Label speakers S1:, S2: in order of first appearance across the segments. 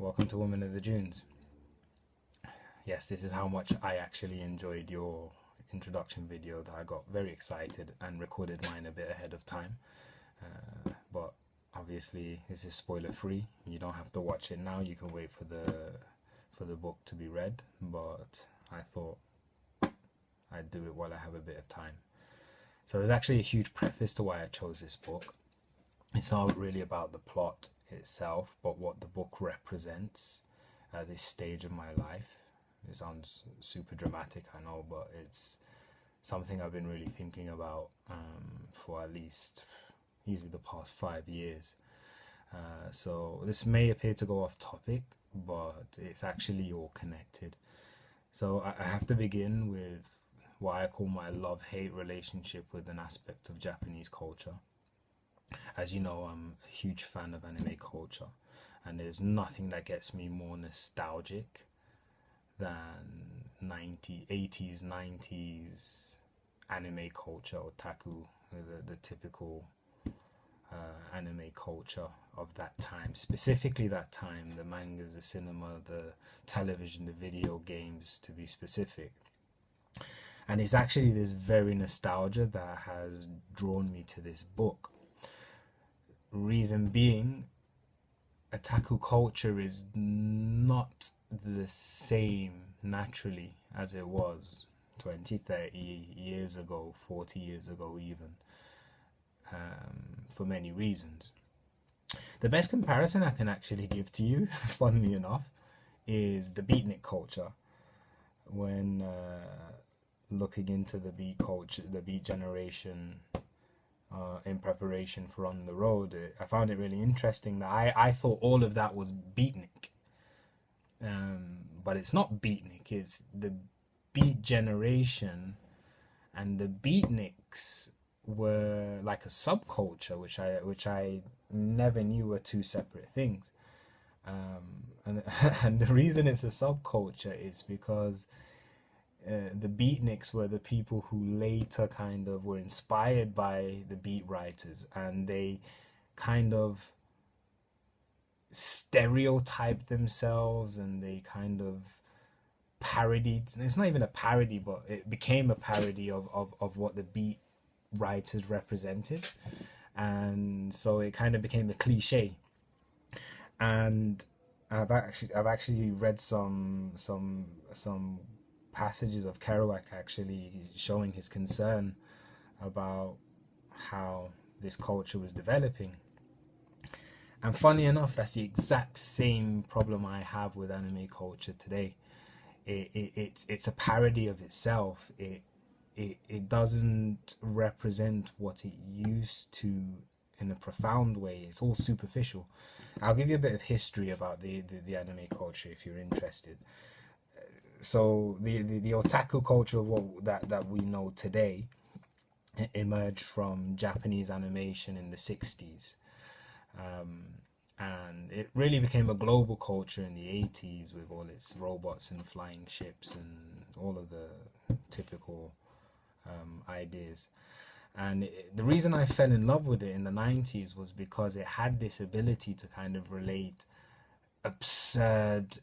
S1: welcome to Women of the Dunes. Yes, this is how much I actually enjoyed your introduction video that I got very excited and recorded mine a bit ahead of time. But obviously this is spoiler free. You don't have to watch it now. You can wait for the book to be read, but I thought I'd do it while I have a bit of time. So there's actually a huge preface to why I chose this book. It's not really about the plot itself, but what the book represents at this stage of my life. It sounds super dramatic, I know, but it's something I've been really thinking about for at least easily the past 5 years. So this may appear to go off topic, but it's actually all connected. So I have to begin with what I call my love-hate relationship with an aspect of Japanese culture. As you know, I'm a huge fan of anime culture, and there's nothing that gets me more nostalgic than 80s, 90s anime culture, otaku, the typical anime culture of that time. Specifically that time, the mangas, the cinema, the television, the video games, to be specific. And it's actually this very nostalgia that has drawn me to this book. Reason being, otaku culture is not the same naturally as it was 20, 30 years ago, 40 years ago even, for many reasons. The best comparison I can actually give to you, funnily enough, is the beatnik culture. When looking into the beat culture, the beat generation, in preparation for On the Road, I found it really interesting that I thought all of that was beatnik, but it's not beatnik. It's the beat generation, and the beatniks were like a subculture, which I never knew were two separate things. And the reason it's a subculture is because the beatniks were the people who later kind of were inspired by the beat writers, and they kind of stereotyped themselves, and they kind of parodied. It's not even a parody, but it became a parody of what the beat writers represented, and so it kind of became a cliche. And I've actually read some passages of Kerouac actually showing his concern about how this culture was developing. And funny enough, that's the exact same problem I have with anime culture today. It's a parody of itself. It doesn't represent what it used to in a profound way. It's all superficial. I'll give you a bit of history about the anime culture if you're interested. So the otaku culture that we know today emerged from Japanese animation in the 60s, and it really became a global culture in the 80s with all its robots and flying ships and all of the typical ideas. And the reason I fell in love with it in the 90s was because it had this ability to kind of relate absurd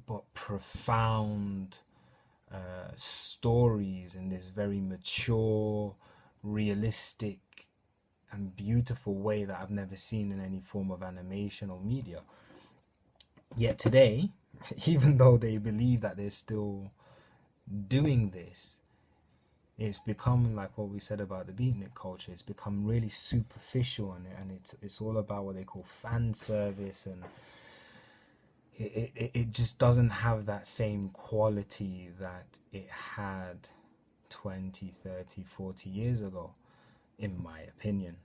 S1: but profound stories in this very mature, realistic and beautiful way that I've never seen in any form of animation or media. Yet today, even though they believe that they're still doing this, it's become like what we said about the beatnik culture. It's become really superficial, and it's all about what they call fan service, and it just doesn't have that same quality that it had 20, 30, 40 years ago, in my opinion.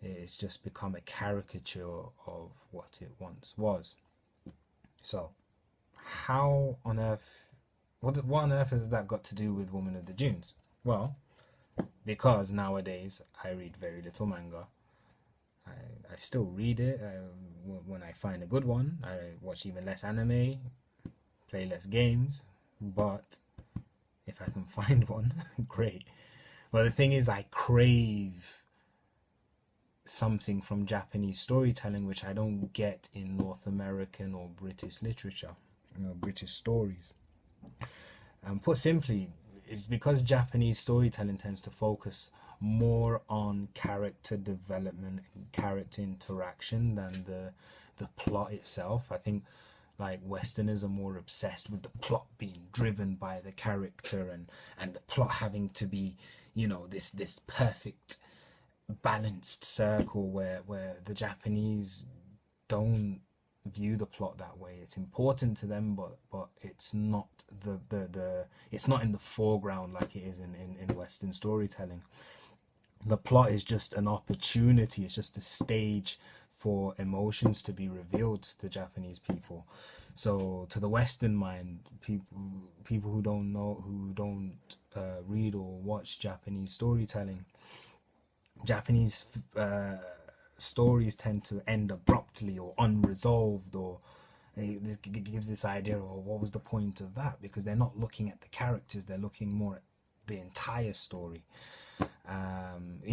S1: It's just become a caricature of what it once was. So how on earth, what on earth has that got to do with Woman of the Dunes? Well, because nowadays I read very little manga. I still read it when I find a good one. I watch even less anime, play less games, but if I can find one, great. But the thing is, I crave something from Japanese storytelling which I don't get in North American or British literature, British stories. And put simply, it's because Japanese storytelling tends to focus more on character development and character interaction than the plot itself. I think like Westerners are more obsessed with the plot being driven by the character, and the plot having to be, this perfect balanced circle, where the Japanese don't view the plot that way. It's important to them, but it's not it's not in the foreground like it is in Western storytelling. The plot is just an opportunity, it's just a stage for emotions to be revealed to the Japanese people. So to the Western mind, people who don't know, who don't read or watch Japanese storytelling, Japanese stories tend to end abruptly or unresolved, or it gives this idea of what was the point of that, because they're not looking at the characters, they're looking more at the entire story.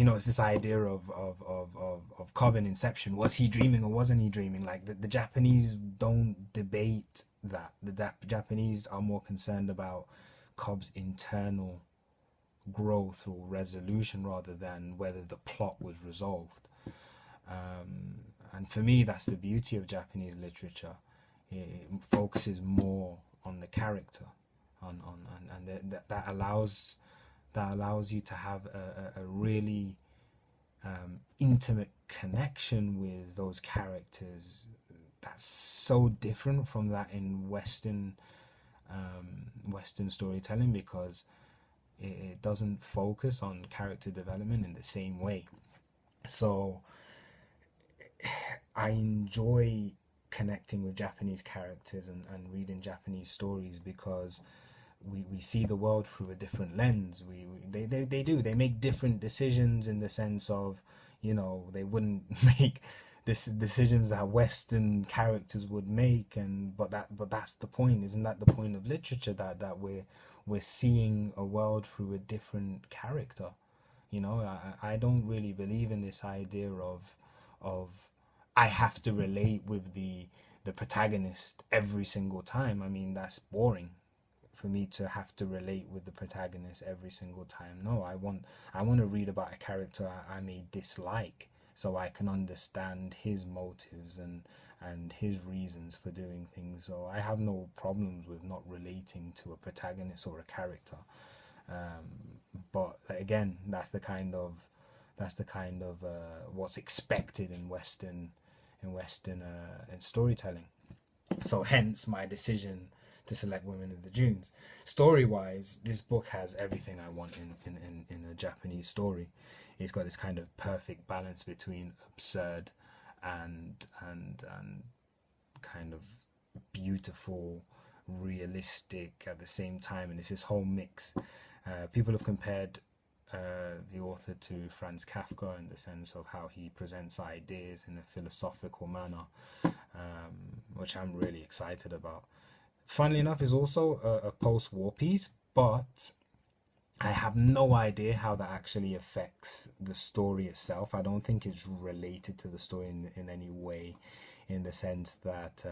S1: It's this idea of Cobb in Inception. Was he dreaming or wasn't he dreaming? Like the Japanese don't debate that. The Japanese are more concerned about Cobb's internal growth or resolution rather than whether the plot was resolved. And for me, that's the beauty of Japanese literature. It focuses more on the character, and that allows you to have a really intimate connection with those characters. That's so different from that in Western storytelling, because it doesn't focus on character development in the same way. So I enjoy connecting with Japanese characters and reading Japanese stories, because we see the world through a different lens. They make different decisions, in the sense of, they wouldn't make decisions that Western characters would make, but that's the point. Isn't that the point of literature, that we're seeing a world through a different character? I don't really believe in this idea of I have to relate with the protagonist every single time. I mean, that's boring for me to have to relate with the protagonist every single time. No, I want to read about a character I may dislike, so I can understand his motives and his reasons for doing things. So I have no problems with not relating to a protagonist or a character. But again, that's the kind of what's expected in Western in storytelling. So hence my decision to select Women of the Dunes. Story wise, this book has everything I want in a Japanese story. It's got this kind of perfect balance between absurd and kind of beautiful, realistic at the same time, and it's this whole mix. People have compared the author to Franz Kafka, in the sense of how he presents ideas in a philosophical manner, which I'm really excited about. Funnily enough, is also a post-war piece, but I have no idea how that actually affects the story itself. I don't think it's related to the story in any way, in the sense that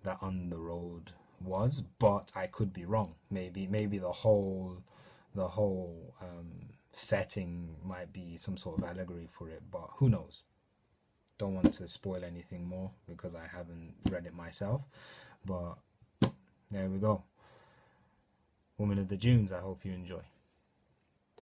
S1: that On the Road was, but I could be wrong. Maybe the whole setting might be some sort of allegory for it, but who knows? Don't want to spoil anything more because I haven't read it myself. But there we go. Woman of the Dunes, I hope you enjoy.